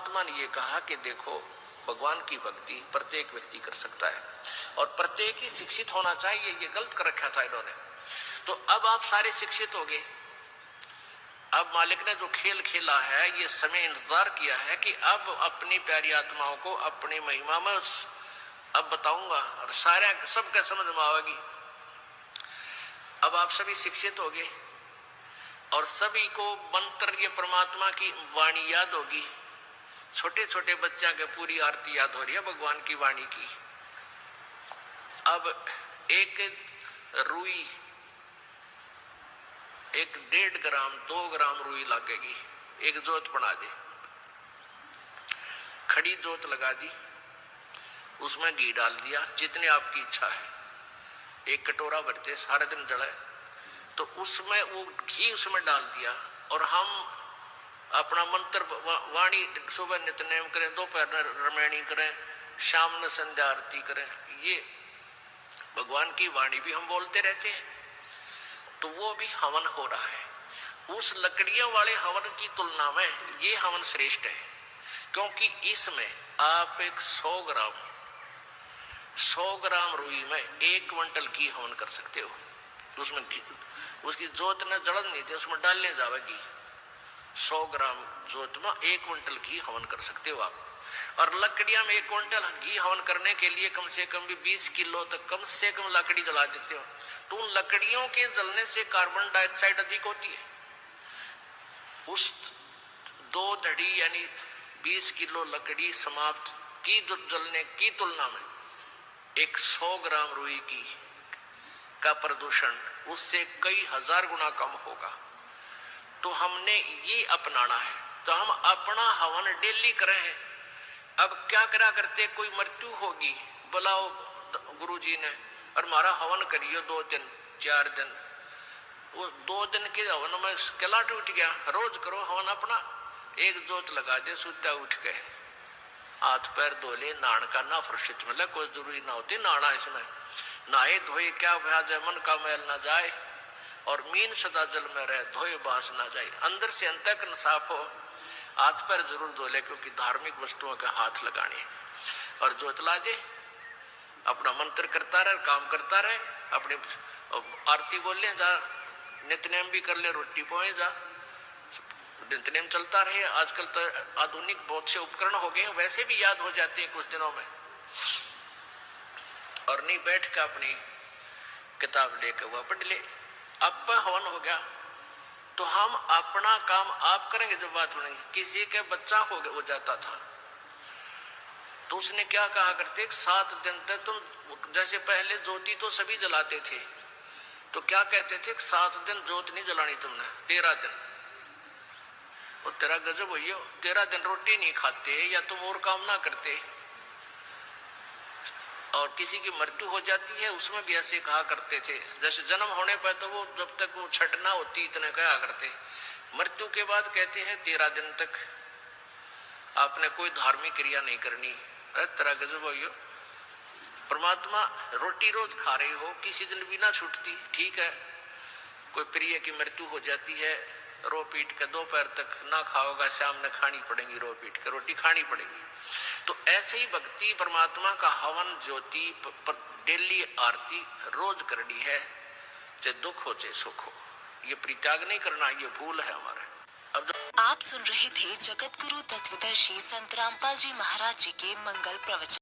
परमात्मा ने ये कहा कि देखो, भगवान की भक्ति प्रत्येक व्यक्ति कर सकता है और प्रत्येक ही शिक्षित होना चाहिए। ये गलत कर रखा था इन्होंने। तो अब आप सारे शिक्षित हो गए। अब मालिक ने जो खेल खेला है, ये समय इंतजार किया है कि अब अपनी प्यारी आत्माओं को अपनी महिमा में अब बताऊंगा और सारे सबके समझ में आएगी। अब आप सभी शिक्षित हो गए और सभी को मंत्र, ये परमात्मा की वाणी याद होगी। छोटे छोटे बच्चा के पूरी आरती याद हो रही है भगवान की वाणी की। अब एक रुई, एक 1.5 ग्राम 2 ग्राम रुई लगेगी, एक जोत बना दे, खड़ी जोत लगा दी, उसमें घी डाल दिया जितनी आपकी इच्छा है, एक कटोरा भरते सारा दिन जलाए, तो उसमें वो घी उसमें डाल दिया और हम अपना मंत्र वाणी सुबह नित्यनेम करें, दोपहर रमैनी करें, शाम में संध्या आरती करें। ये भगवान की वाणी भी हम बोलते रहते हैं, तो वो भी हवन हो रहा है। उस लकड़ियों वाले हवन की तुलना में ये हवन श्रेष्ठ है, क्योंकि इसमें आप एक 100 ग्राम रुई में 1 क्विंटल घी हवन कर सकते हो। उसमें उसकी जोत न जलन नहीं थी, उसमें डालने जाएगी 100 ग्राम जोत में 1 क्विंटल घी हवन कर सकते हो आप। और लकड़ियां में 1 क्विंटल घी हवन करने के लिए कम से कम भी 20 किलो तक कम से कम लकड़ी जला देते हो। तो उन लकड़ियों के जलने से कार्बन डाइऑक्साइड अधिक होती है। उस 2 धड़ी यानी 20 किलो लकड़ी समाप्त की जो जलने की तुलना में एक 100 ग्राम रुई की का प्रदूषण उससे कई हजार गुना कम होगा। तो हमने ये अपनाना है, तो हम अपना हवन डेली कर रहे हैं। अब क्या करा करते, कोई मृत्यु होगी, बुलाओ गुरुजी ने और हमारा हवन करियो 2 दिन 4 दिन। वो 2 दिन के हवन में कैलाट उठ गया। रोज करो हवन अपना, एक जोत लगा दे, सुता उठ के हाथ पैर धो ले, नहान का ना फुर्सत मिले, कोई जरूरी ना होती नहाना। इसमें नहाए धोए क्या भया, मन का मैल ना जाए और मीन सदा जल में रहे, धोए बास ना जाए। अंदर से अंत तक साफ हो, हाथ पैर जरूर धो ले, क्योंकि धार्मिक वस्तुओं के हाथ लगाने। और जोत ला दे, अपना मंत्र करता रहे, काम करता रहे, अपनी आरती बोल ले, जा नित्यनेम भी कर ले, रोटी पोए जा, नित्यनेम चलता रहे। आजकल तो आधुनिक बहुत से उपकरण हो गए हैं, वैसे भी याद हो जाते हैं कुछ दिनों में। और नहीं बैठ के अपनी किताब लेकर वह पढ़ ले। अब हवन हो गया तो हम अपना काम आप करेंगे। जब बात बनेगी, किसी के बच्चा हो जाता था तो उसने क्या कहा करते, 7 दिन तक तुम, जैसे पहले ज्योति तो सभी जलाते थे, तो क्या कहते थे, 7 दिन ज्योत नहीं जलानी तुमने, 13 दिन। और तेरा गजब हुई, 13 दिन रोटी नहीं खाते या तुम और काम ना करते। और किसी की मृत्यु हो जाती है उसमें भी ऐसे कहा करते थे। जैसे जन्म होने पर तो वो जब तक वो छठ ना होती इतने कहा करते, मृत्यु के बाद कहते हैं 13 दिन तक आपने कोई धार्मिक क्रिया नहीं करनी। अरे तेरा गजब हो, परमात्मा रोटी रोज खा रहे हो, किसी दिन भी ना छूटती, ठीक है। कोई प्रिय की मृत्यु हो जाती है, रो पीट के दोपहर तक ना खाओगा, शाम में खानी पड़ेगी, रो पीट के रोटी खानी पड़ेगी। तो ऐसे ही भक्ति परमात्मा का हवन ज्योति डेली आरती रोज करनी है, चाहे दुख हो चाहे सुख हो। ये परित्याग नहीं करना, ये भूल है हमारा। अब आप सुन रहे थे जगत गुरु तत्वदर्शी संत रामपाल जी महाराज जी के मंगल प्रवचन।